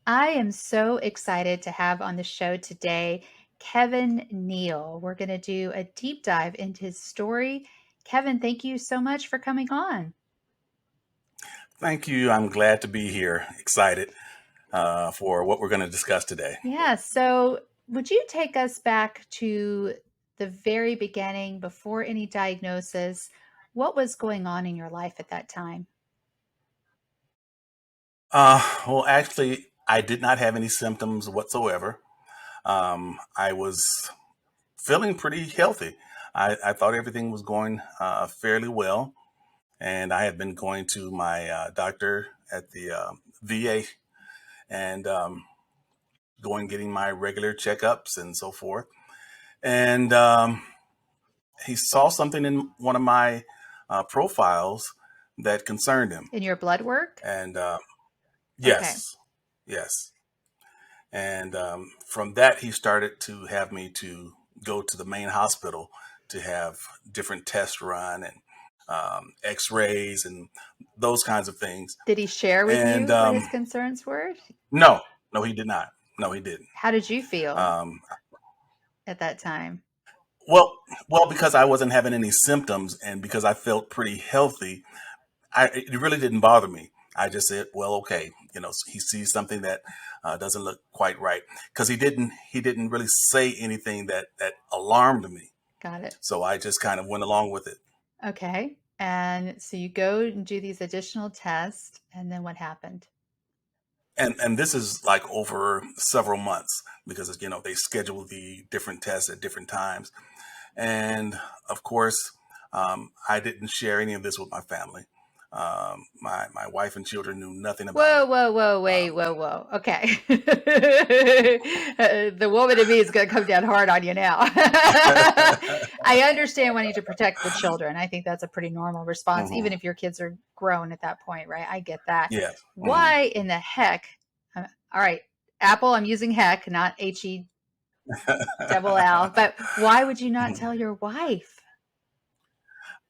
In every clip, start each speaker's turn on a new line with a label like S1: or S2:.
S1: I am so excited to have on the show today Kevin Neal. We're going to do a deep dive into his story. Kevin, thank you so much for coming on.
S2: Thank you. I'm glad to be here. Excited for what we're going to discuss today.
S1: Yeah, so would you take us back to the very beginning before any diagnosis? What was going on in your life at that time?
S2: Well, actually, I did not have any symptoms whatsoever. I was feeling pretty healthy. I thought everything was going fairly well, and I had been going to my doctor at the VA and going getting my regular checkups and so forth. And he saw something in one of my profiles that concerned him.
S1: In your blood work?
S2: And
S1: Okay.
S2: yes, yes. And from that, he started to have me to go to the main hospital to have different tests run and X-rays and those kinds of things.
S1: Did he share with
S2: And
S1: you what his concerns were?
S2: no, no, he did not. No, he didn't.
S1: How did you feel
S2: Um,
S1: at that time?
S2: well, because I wasn't having any symptoms and because I felt pretty healthy, it really didn't bother me. I just said, well, okay, he sees something that doesn't look quite right because he didn't really say anything that alarmed me.
S1: Got it.
S2: So I just kind of went along with it.
S1: Okay. And so you go and do these additional tests, and then what happened?
S2: And this is like over several months because they schedule the different tests at different times. And of course, I didn't share any of this with my family. My wife and children knew nothing about
S1: Whoa,
S2: it.
S1: whoa, whoa, wait,
S2: Um,
S1: whoa, whoa. Okay. The woman in me is going to come down hard on you now. I understand wanting to protect the children. I think that's a pretty normal response, even
S2: mhm.
S1: if your kids are grown at that point, right? I get that.
S2: Yes. Hmm.
S1: Why in the heck? All right, Apple, I'm using heck, not HE double L, but why would you not tell your wife?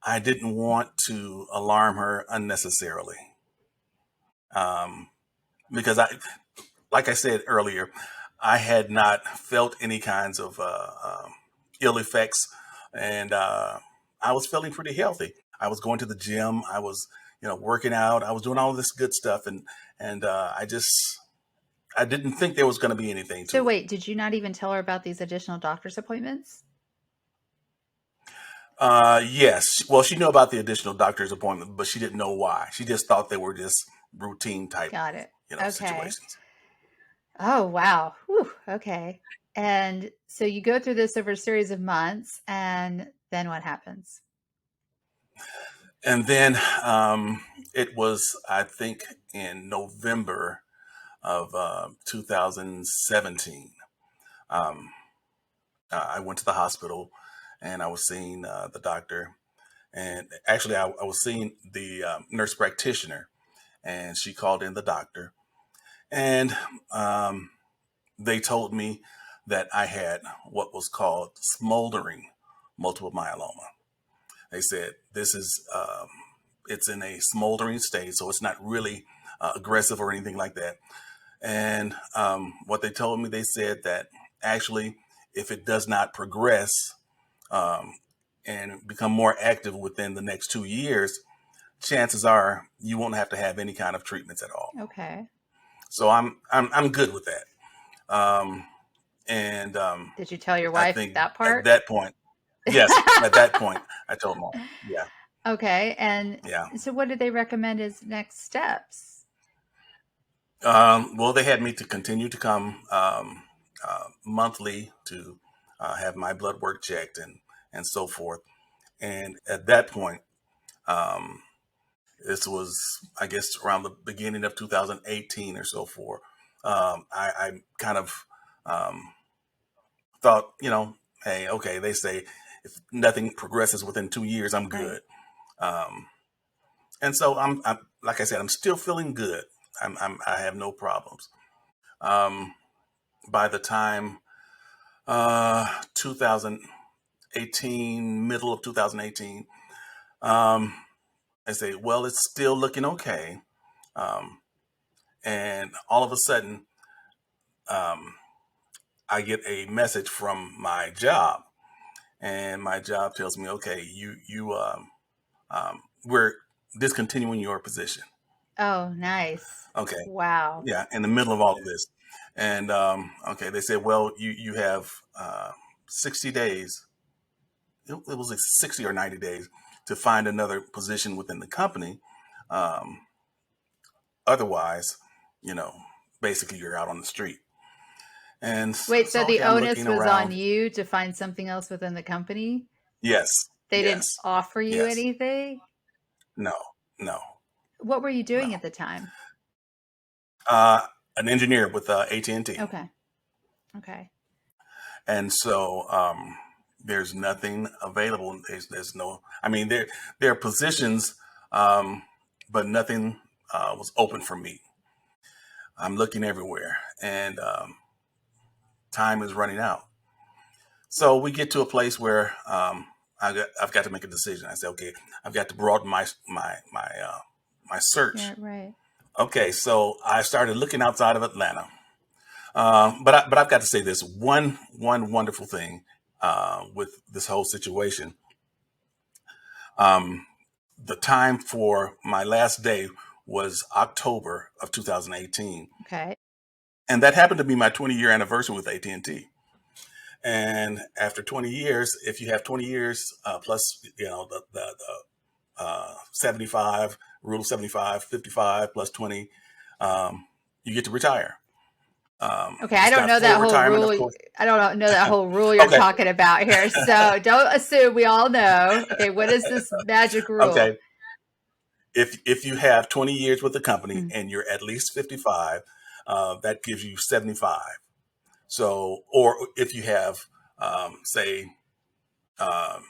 S2: I didn't want to alarm her unnecessarily. Um, because like I said earlier, I had not felt any kinds of ill effects, and I was feeling pretty healthy. I was going to the gym. I was, working out. I was doing all this good stuff, and I didn't think there was going to be anything
S1: So,
S2: to it.
S1: wait, did you not even tell her about these additional doctor's appointments?
S2: Yes. Well, she knew about the additional doctor's appointment, but she didn't know why. She just thought they were just routine type,
S1: Got it. Okay.
S2: situations.
S1: Oh, wow. Whew, okay. And so you go through this over a series of months, and then what happens?
S2: And then it was, I think, in November of 2017. Um, I went to the hospital and I was seeing the doctor. And actually, I was seeing the nurse practitioner, and she called in the doctor. And they told me that I had what was called smoldering multiple myeloma. They said this is it's in a smoldering state, so it's not really aggressive or anything like that. And what they told me, they said that actually, if it does not progress um, and become more active within the next 2 years, chances are you won't have to have any kind of treatments at all.
S1: Okay.
S2: So I'm good with that. Um, and
S1: Did you tell your
S2: I
S1: wife
S2: think
S1: that
S2: at
S1: part?
S2: that point, yes, at that point, I told mom, yeah,
S1: Okay. And
S2: yeah.
S1: so what did they recommend as next steps?
S2: Well, they had me to continue to come monthly to have my blood work checked and so forth. And at that point, um, this was, I guess, around the beginning of 2018 or so forth. I kind of um, thought, hey, okay, they say if nothing progresses within 2 years, I'm
S1: Right.
S2: good. Um, and so I'm, like I said, I'm still feeling good. I have no problems. Um, by the time 2018, middle of 2018, um, I say, well, it's still looking okay. Um, and all of a sudden, um, I get a message from my job, and my job tells me, okay, we're discontinuing your position.
S1: Oh, nice.
S2: Okay,
S1: Wow.
S2: yeah, in the middle of all of this, and okay, they said, well, you have 60 days. It was like 60 or 90 days to find another position within the company. Um, Otherwise, you know, basically you're out on the street. And
S1: Wait, so
S2: so,
S1: the
S2: okay, I'm
S1: onus
S2: looking
S1: was on
S2: around.
S1: you to find something else within the company?
S2: Yes,
S1: They didn't
S2: yes,
S1: offer you
S2: yes.
S1: anything?
S2: No, no,
S1: What were you
S2: no.
S1: doing at the time?
S2: An engineer with AT&T.
S1: Okay. Okay.
S2: And so there's nothing available. There's no, I mean, there are positions, um, but nothing was open for me. I'm looking everywhere, and time is running out. So we get to a place where I've got to make a decision. I say, okay, I've got to broaden my search.
S1: Yeah, right.
S2: Okay, so I started looking outside of Atlanta. But I've got to say this one wonderful thing with this whole situation. Um, the time for my last day was October of 2018,
S1: Okay.
S2: and that happened to be my 20-year anniversary with AT&T. And after 20 years, if you have 20 years plus, 75 rule of 75, 55 plus 20, you get to retire.
S1: Okay, I
S2: It's
S1: don't
S2: not
S1: know
S2: full
S1: that whole
S2: retirement, of
S1: rule.
S2: course.
S1: I don't know that whole rule you're
S2: Okay,
S1: talking about here. So don't assume we all know. Okay, what is this magic rule?
S2: okay. If you have 20 years with the company
S1: Mm.
S2: and you're at least 55, that gives you 75. So, or if you have, say, um,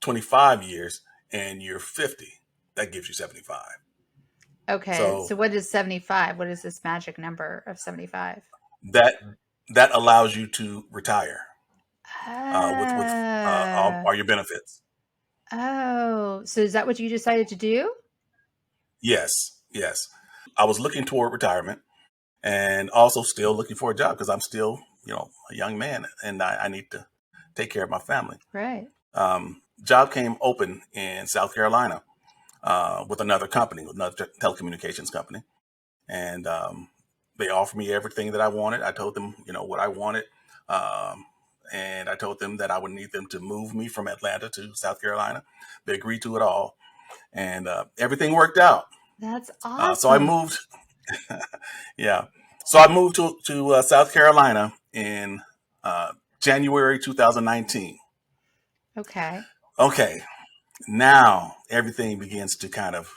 S2: 25 years and you're 50, that gives you 75.
S1: Okay,
S2: So
S1: so what is 75? What is this magic number of 75?
S2: that that allows you to retire with
S1: Oh.
S2: all your benefits.
S1: Oh, so is that what you decided to do?
S2: Yes, yes. I was looking toward retirement and also still looking for a job because I'm still, a young man and I need to take care of my family.
S1: Right.
S2: Job came open in South Carolina with another company, with another telecommunications company, and they offered me everything that I wanted. I told them, what I wanted, um, and I told them that I would need them to move me from Atlanta to South Carolina. They agreed to it all, and everything worked out.
S1: That's
S2: So I
S1: awesome.
S2: moved. Yeah, so I moved to South Carolina in uh, January 2019.
S1: Okay.
S2: Okay, now everything begins to kind of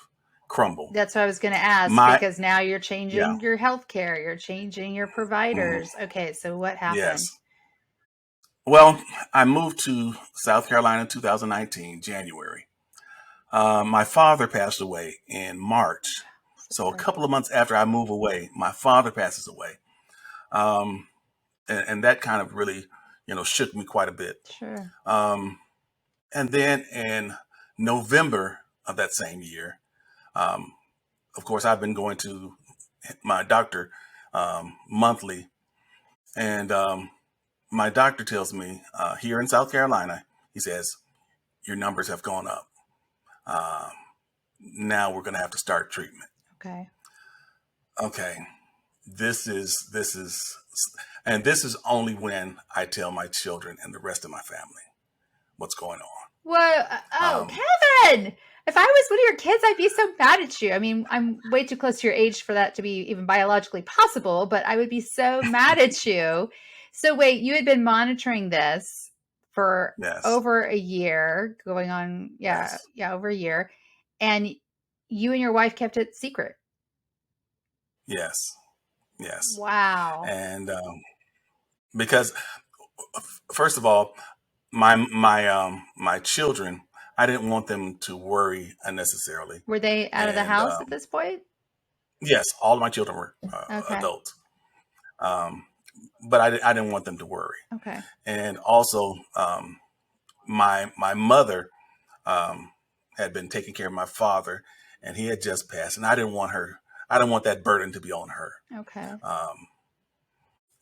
S2: crumble.
S1: That's what I was going to ask
S2: My
S1: because now you're
S2: Yeah.
S1: changing your healthcare, you're changing your
S2: Mhm.
S1: providers. Okay, so what happened?
S2: Yes. Well, I moved to South Carolina in 2019, January. My father passed away in March.
S1: So
S2: So a
S1: sorry.
S2: couple of months after I move away, my father passes away. Um, and that kind of really, shook me quite a bit.
S1: Sure.
S2: Um, and then in November of that same year, um, of course, I've been going to my doctor monthly. And my doctor tells me here in South Carolina, he says, your numbers have gone up. Um, Now we're going to have to start treatment.
S1: Okay.
S2: Okay, and this is only when I tell my children and the rest of my family what's going
S1: Whoa.
S2: on.
S1: Oh, Kevin. If I was one of your kids, I'd be so mad at you. I mean, I'm way too close to your age for that to be even biologically possible, but I would be so mad at you. So, wait, you had been monitoring this for
S2: Yes,
S1: over a year, going on, yeah,
S2: yes,
S1: yeah, over a year. And you and your wife kept it secret.
S2: yes, yes,
S1: Wow.
S2: and because first of all, my children, I didn't want them to worry unnecessarily,
S1: Were they out of the
S2: and
S1: house at this point?
S2: yes, all of my children were
S1: Okay.
S2: adults, um, but I didn't want them to worry.
S1: Okay.
S2: And also, my mother um, had been taking care of my father, and he had just passed, and I didn't want that burden to be on her.
S1: Okay.
S2: Um,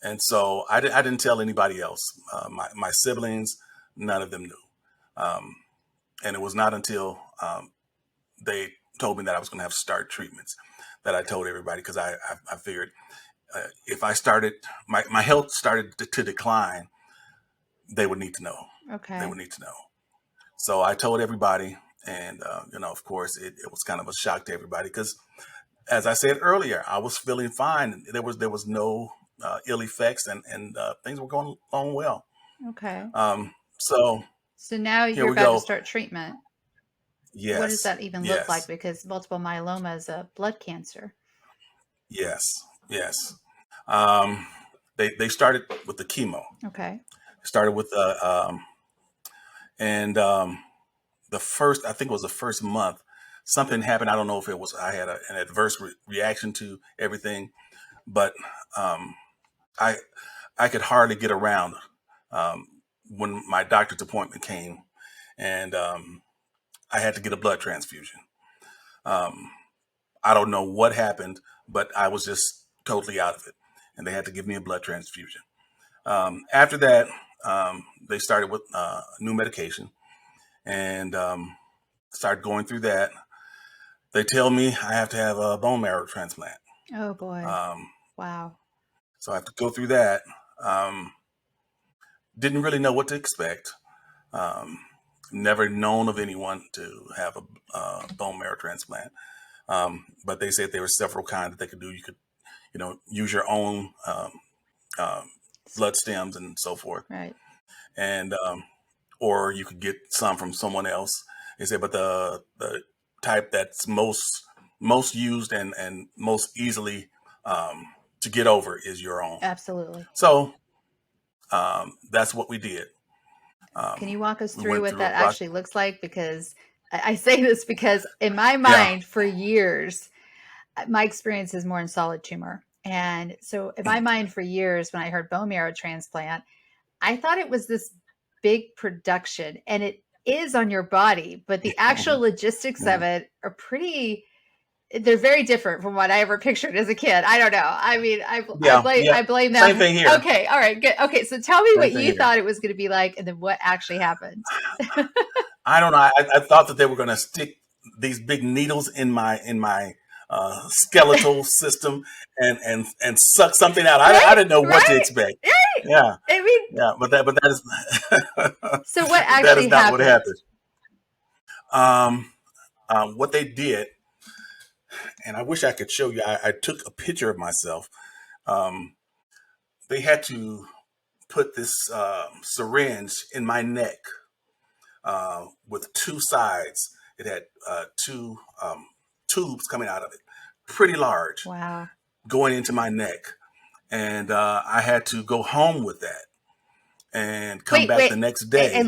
S2: And so I didn't tell anybody else. My siblings, none of them knew. Um, and it was not until they told me that I was going to have to start treatments that I told everybody, because I figured if I started, my health started to decline, they would need to know. They
S1: Okay.
S2: would need to know. So I told everybody, and of course, it was kind of a shock to everybody because, as I said earlier, I was feeling fine. There was no ill effects, and things were going along well.
S1: Okay.
S2: So
S1: So now
S2: here
S1: you're
S2: we
S1: about to
S2: go.
S1: start treatment. What does
S2: Yes,
S1: that even look like?
S2: yes,
S1: Because multiple myeloma is a blood cancer.
S2: yes, yes. Um, they started with the chemo.
S1: Okay.
S2: Started with and the first, I think it was the first month, something happened. I don't know if it was I had an adverse reaction to everything, but um, I I could hardly get around um, when my doctor's appointment came, and I had to get a blood transfusion. Um, I don't know what happened, but I was just totally out of it, and they had to give me a blood transfusion. After that, they started with new medication, and started going through that. They tell me I have to have a bone marrow transplant.
S1: Oh boy.
S2: Um,
S1: Wow.
S2: so I have to go through that. Um, didn't really know what to expect. Um, Never known of anyone to have a bone marrow transplant. But they said there were several kinds that they could do. You could, use your own um, blood stems and so forth,
S1: Right.
S2: and or you could get some from someone else. They said, but the type that's most used and most easily to get over is your own.
S1: Absolutely.
S2: So that's what we did.
S1: Can you walk us
S2: We
S1: through
S2: went
S1: what
S2: through a
S1: that
S2: process.
S1: actually looks like? Because I say this because in my
S2: Yeah.
S1: mind, for years, my experience is more in solid tumor. And so in my mind, for years, when I heard bone marrow transplant, I thought it was this big production, and it is on your body, but the actual
S2: Mhm,
S1: logistics of
S2: mhm.
S1: it are they're very different from what I ever pictured as a kid. I don't know. I mean,
S2: Yeah, yeah.
S1: I blame
S2: Same
S1: them.
S2: thing here.
S1: Okay, all right, good. Okay, so tell me
S2: Same
S1: what
S2: thing
S1: you
S2: here.
S1: thought it was going to be like, and then what actually happened.
S2: I don't know. I thought that they were going to stick these big needles in my skeletal system and suck something out. I
S1: Right,
S2: didn't know what to
S1: right,
S2: expect.
S1: right.
S2: Yeah,
S1: I mean,
S2: yeah. But that is
S1: so what
S2: that is
S1: actually
S2: not what
S1: happened?
S2: happened. Um, what they did, and I wish I could show you. I took a picture of myself. Um, they had to put this syringe in my neck with two sides. It had two tubes coming out of it, pretty large,
S1: Wow.
S2: going into my neck. And I had to go home with that and come back the
S1: Wait,
S2: next
S1: and
S2: day.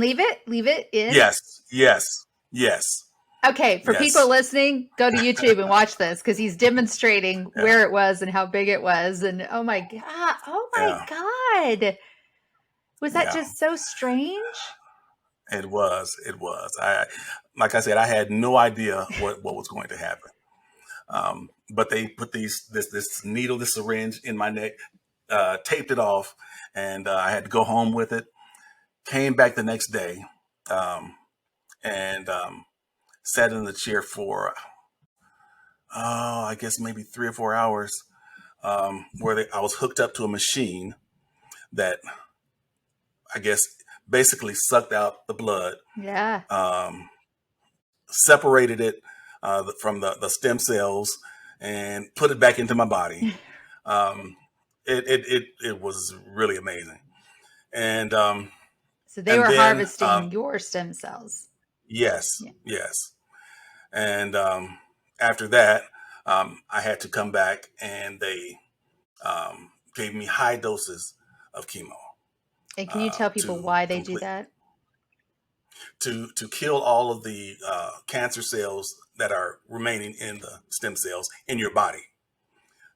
S1: leave it in.
S2: Yes, yes, yes,
S1: Okay, for people
S2: yes.
S1: listening, go to YouTube and watch this because he's demonstrating
S2: Yeah,
S1: where it was and how big it was. And oh my
S2: yeah,
S1: god, was that
S2: yeah.
S1: just so strange?
S2: It was. It was. Like I said, I had no idea what was going to happen. But they put this needle, this syringe in my neck, taped it off, and I had to go home with it. Came back the next day, um, and sat in the chair for I guess maybe 3 or 4 hours, I was hooked up to a machine that I guess basically sucked out the blood,
S1: Yeah.
S2: um, separated it from the stem cells, and put it back into my body. Um, it was really amazing, and
S1: So they
S2: and
S1: were
S2: then
S1: harvesting your stem cells.
S2: yes,
S1: Yeah.
S2: yes, and after that, I had to come back, and they gave me high doses of chemo
S1: And can you tell people
S2: to
S1: why they do
S2: complete
S1: that?
S2: to kill all of the cancer cells that are remaining in the stem cells in your body.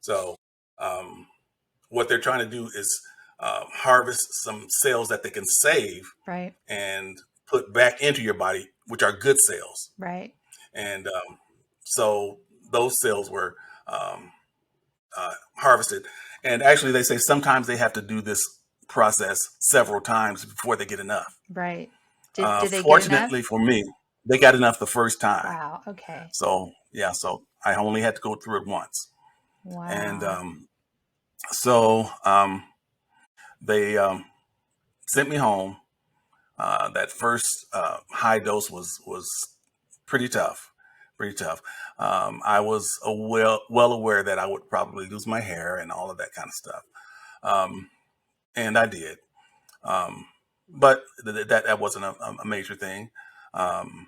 S2: So um, what they're trying to do is harvest some cells that they can save
S1: Right.
S2: and put back into your body, which are good cells.
S1: Right.
S2: And so those cells were harvested, And actually, they say sometimes they have to do this process several times before they get enough.
S1: Right. Did they get enough?
S2: Fortunately for me, they got enough the first time.
S1: Wow. Okay.
S2: So yeah, so I only had to go through it once, and
S1: Wow.
S2: so they sent me home. That first high dose was pretty tough, pretty tough. I was well aware that I would probably lose my hair and all of that kind of stuff, um, and I did. Um, but that wasn't a major thing. Um,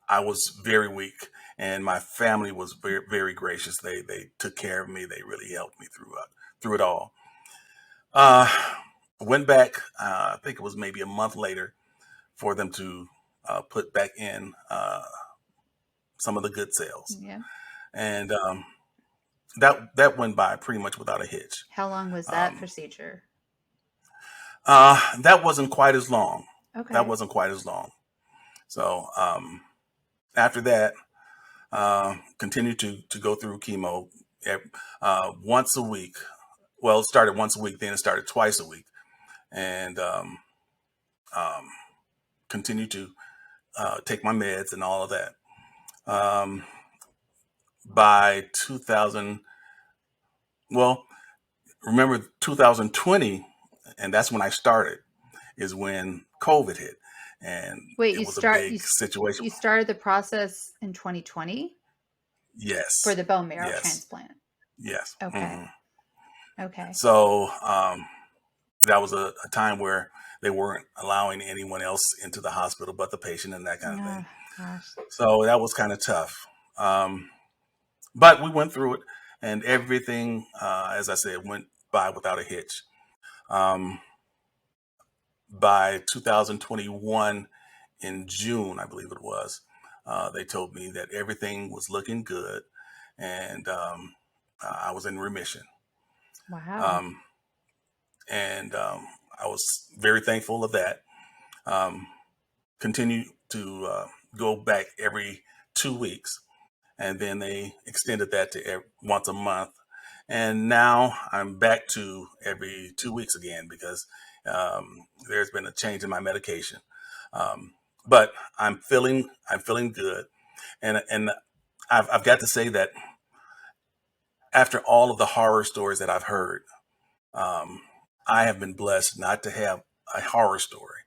S2: I was very weak, and my family was very gracious. They took care of me. They really helped me through it all. Uh, went back. I think it was maybe a month later for them to put back in some of the good cells,
S1: Yeah.
S2: and that went by pretty much without a hitch.
S1: How long was that
S2: Um,
S1: procedure?
S2: that wasn't quite as long. That
S1: Okay.
S2: wasn't quite as long. So after that, continued to go through chemo once a week. Well, it started once a week, then it started twice a week, and um, continued to take my meds and all of that. Um, by 2000, well, remember 2020, and that's when I started, is when COVID hit, and
S1: Wait,
S2: it was a big situation.
S1: you started the process in 2020 for
S2: Yes,
S1: the bone marrow
S2: yes,
S1: transplant.
S2: yes.
S1: Okay. Okay.
S2: So that was a time where they weren't allowing anyone else into the hospital but the patient and that kind of thing.
S1: Oh, gosh.
S2: So that was kind of tough. Um, but we went through it, and everything, as I said, went by without a hitch. Um, by 2021, in June, I believe it was, they told me that everything was looking good, and I was in remission.
S1: Wow.
S2: Um, and I was very thankful of that. Um, continue to go back every 2 weeks, and then they extended that to once a month. And now I'm back to every 2 weeks again because there's been a change in my medication. Um, but I'm feeling good, and I've got to say that after all of the horror stories that I've heard, um, I have been blessed not to have a horror story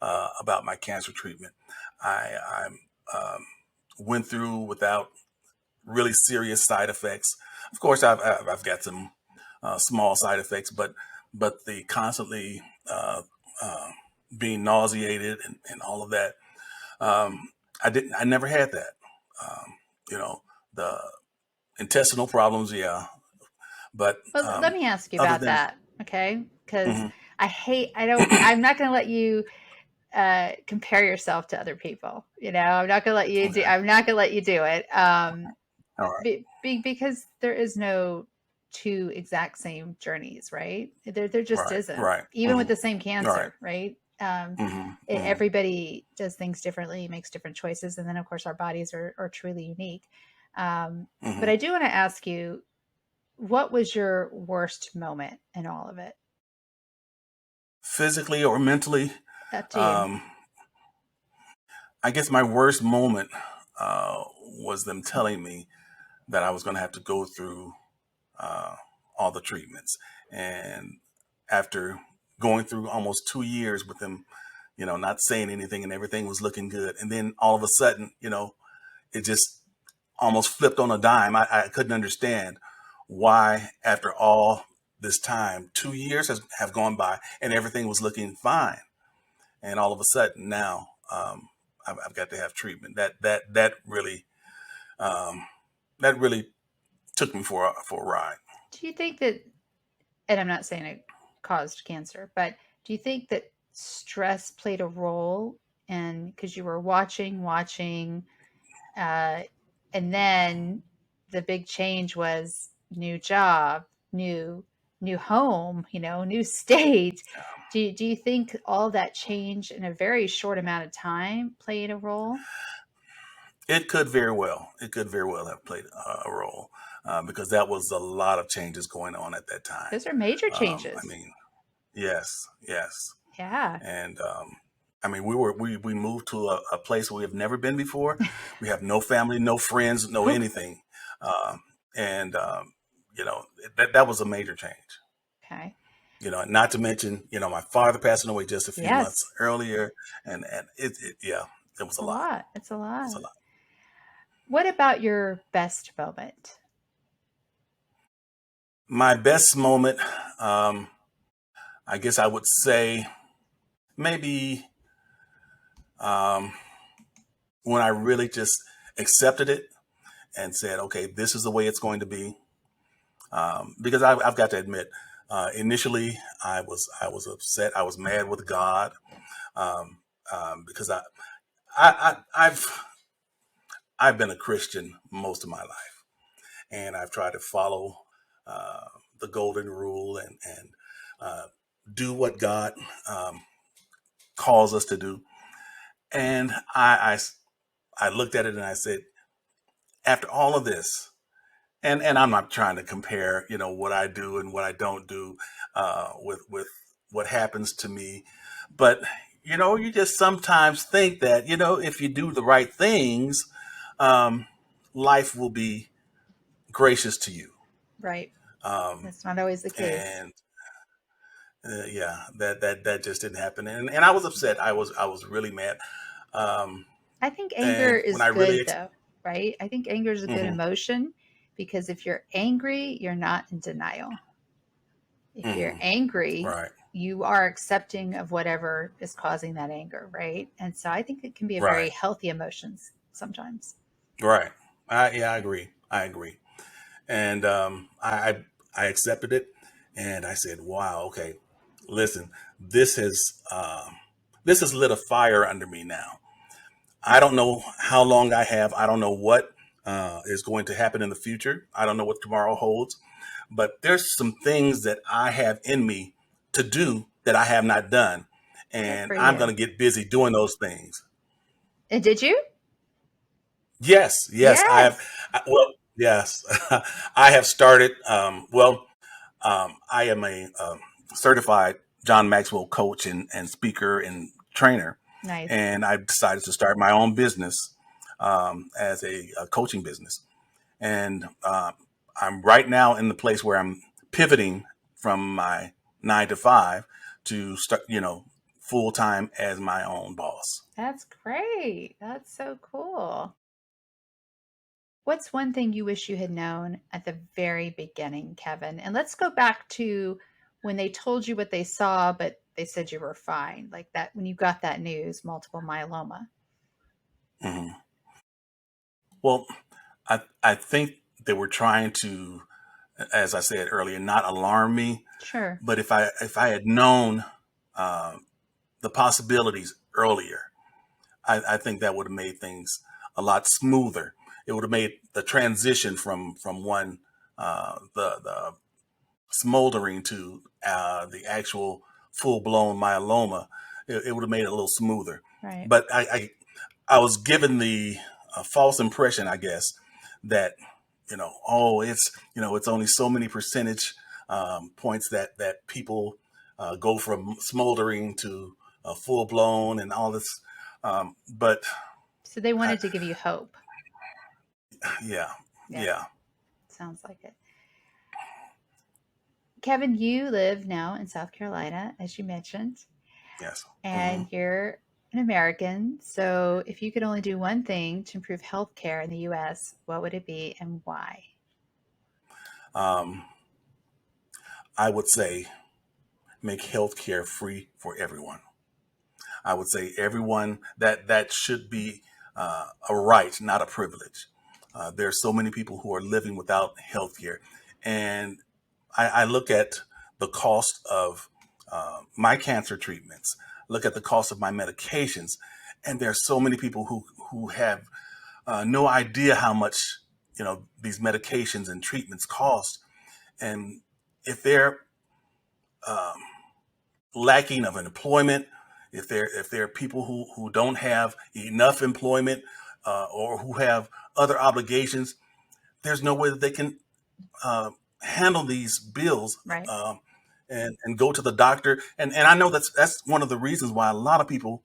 S2: about my cancer treatment. I went through without really serious side effects. Of course, I've got some small side effects, but the constantly uh, being nauseated and all of that, I never had that. Um, you know, the intestinal problems, yeah, but
S1: Well, let me ask you
S2: other
S1: about
S2: than
S1: that, okay? Because
S2: mhm.
S1: I'm not going to let you compare yourself to other people.
S2: Okay,
S1: I'm not going to let you do it.
S2: all right,
S1: Because there is no two exact same journeys, right? There just
S2: right,
S1: isn't.
S2: right,
S1: Even with the same
S2: all right,
S1: cancer, right?
S2: hmm hmm
S1: Everybody does things differently, makes different choices, and then of course our bodies are truly unique. But
S2: hmm
S1: I do want to ask you, what was your worst moment in all of it?
S2: physically or mentally.
S1: Up to you.
S2: Um, I guess my worst moment was them telling me that I was going to have to go through uh, all the treatments. And after going through almost 2 years with them, not saying anything and everything was looking good. And then all of a sudden, it just almost flipped on a dime. I couldn't understand why, after all this time, 2 years have gone by and everything was looking fine. And all of a sudden now, I've got to have treatment. Um, that really took me for a ride.
S1: Do you think that, and I'm not saying it caused cancer, but do you think that stress played a role in, because you were watching, uh, and then the big change was new job, new new home, new state. Do you think all that change in a very short amount of time played a role?
S2: It could very well have played a role. because that was a lot of changes going on at that time.
S1: Those are major
S2: I
S1: changes.
S2: mean, yes, yes.
S1: Yeah.
S2: And I mean, we moved to a place we have never been before. We have no family, no friends, no
S1: Nope.
S2: anything, and that was a major change.
S1: Okay.
S2: Not to mention, my father passing away just a few months
S1: Yes.
S2: earlier, and yeah, it was
S1: It's
S2: a
S1: a
S2: lot.
S1: lot. It's a
S2: It was a
S1: lot.
S2: lot.
S1: What about your best moment?
S2: My best moment, um, I guess I would say maybe um, when I really just accepted it and said, okay, this is the way it's going to be. Because I've got to admit, initially I was upset. I was mad with God, um, because I've been a Christian most of my life, and I've tried to follow uh, the golden rule and uh, do what God um, calls us to do. And I looked at it and I said, after all of this, and I'm not trying to compare, what I do and what I don't do with what happens to me, but you just sometimes think that if you do the right things, um, life will be gracious to you.
S1: Right.
S2: Um,
S1: That's not always the case.
S2: and yeah, that just didn't happen, and I was upset. I was really mad. Um,
S1: I think anger
S2: and when
S1: is
S2: I really,
S1: good though, right? I think anger is a good
S2: hmm
S1: emotion because if you're angry, you're not in denial. If you're
S2: hmm
S1: angry,
S2: right,
S1: you are accepting of whatever is causing that anger, right? And so I think it can be a very
S2: right,
S1: healthy emotions sometimes.
S2: right. Yeah, I agree. I agree. And I accepted it, and I said, "Wow, okay, listen, this has um, this has lit a fire under me now. I don't know how long I have. I don't know what is going to happen in the future. I don't know what tomorrow holds, but there's some things that I have in me to do that I have not done,
S1: Good
S2: and
S1: for
S2: I'm going
S1: you.
S2: to get busy doing those things."
S1: And did you?
S2: Yes, yes, I have.
S1: Yes.
S2: Well, yes, I have started. I am a certified John Maxwell coach and speaker and trainer,
S1: Nice.
S2: and I decided to start my own business as a coaching business. And I'm right now in the place where I'm pivoting from my 9 to 5 to start, full time as my own boss.
S1: That's great. That's so cool. What's one thing you wish you had known at the very beginning, Kevin? And let's go back to when they told you what they saw, but they said you were fine. Like that when you got that news, multiple myeloma.
S2: Mhm. Well, I think they were trying to, as I said earlier, not alarm me.
S1: Sure.
S2: But if I had known uh, the possibilities earlier, I think that would have made things a lot smoother. It would have made the transition from one the smoldering to the actual full blown myeloma. It would have made it a little smoother.
S1: Right.
S2: But I was given the false impression, I guess, that oh, it's only so many percentage points that people go from smoldering to full blown and all this. But
S1: So they
S2: I,
S1: wanted to give you hope.
S2: yeah,
S1: Yeah.
S2: yeah,
S1: Sounds like it. Kevin, you live now in South Carolina, as you mentioned,
S2: yes. Hmm.
S1: and you're an American. So if you could only do one thing to improve healthcare in the US, what would it be and why?
S2: Um, I would say make healthcare free for everyone. I would say everyone that should be a right, not a privilege. There are so many people who are living without health care, and I look at the cost of my cancer treatments, look at the cost of my medications, and there are so many people who have no idea how much these medications and treatments cost, and if they're um, lacking of employment, if there are people who don't have enough employment or who have other obligations, there's no way that they can uh, handle these bills,
S1: Right.
S2: and go to the doctor. And I know that's one of the reasons why a lot of people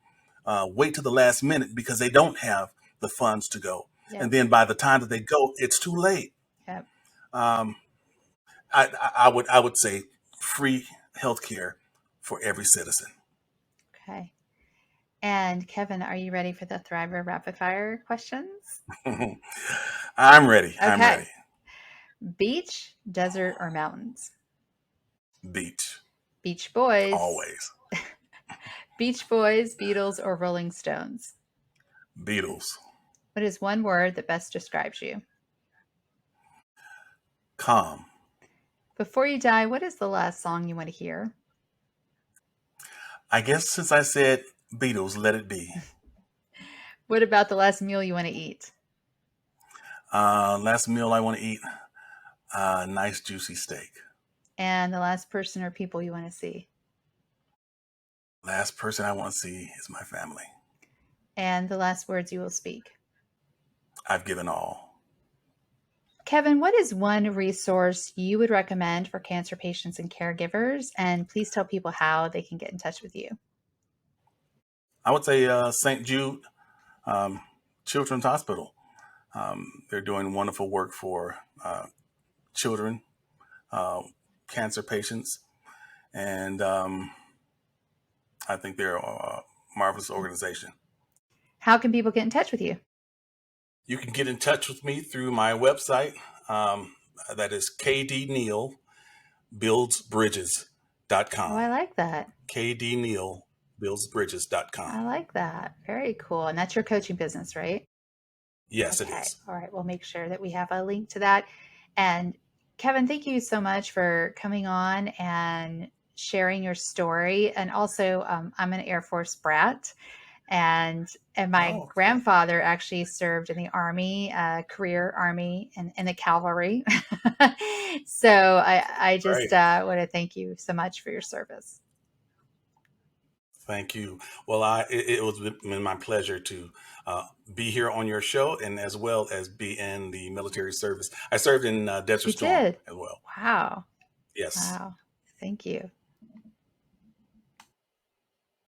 S2: wait to the last minute, because they don't have the funds to go. And
S1: Yep.
S2: then by the time that they go, it's too late.
S1: Yep.
S2: Um, I would say free healthcare for every citizen.
S1: Okay. And Kevin, are you ready for the Thriver rapid fire questions?
S2: I'm ready. I'm
S1: Okay.
S2: ready.
S1: Beach, desert, or mountains?
S2: Beach,
S1: Beach Boys.
S2: always.
S1: Beach Boys, Beatles, or Rolling Stones?
S2: Beatles.
S1: What is one word that best describes you?
S2: Calm.
S1: Before you die, what is the last song you want to hear?
S2: I guess since I said Beatles, let it be.
S1: What about the last meal you want to eat?
S2: Last meal I want to eat, nice juicy steak.
S1: And the last person or people you want to see?
S2: Last person I want to see is my family.
S1: And the last words you will speak?
S2: I've given all.
S1: Kevin, what is one resource you would recommend for cancer patients and caregivers? And please tell people how they can get in touch with you.
S2: I would say St. Jude um, Children's Hospital. They're doing wonderful work for children, uh, cancer patients, and I think they're a marvelous organization.
S1: How can people get in touch with you?
S2: You can get in touch with me through my website. That is
S1: Oh, I
S2: kdnealbuildsbridges.com.
S1: like that.
S2: kdnealbuildsbridges.com.
S1: I like that. Very cool. And that's your coaching business, right?
S2: Yes, it
S1: Okay.
S2: is.
S1: All right. We'll make sure that we have a link to that. And Kevin, thank you so much for coming on and sharing your story. And also, I'm an Air Force brat, and my
S2: Oh, okay.
S1: grandfather actually served in the Army, career Army, and in the cavalry. So I just
S2: Great.
S1: want to thank you so much for your service.
S2: Thank you. Well, it was been my pleasure to uh, be here on your show, and as well as be in the military service. I served in Desert
S1: You
S2: Storm
S1: did.
S2: as well.
S1: Wow.
S2: Yes.
S1: Wow. Thank you.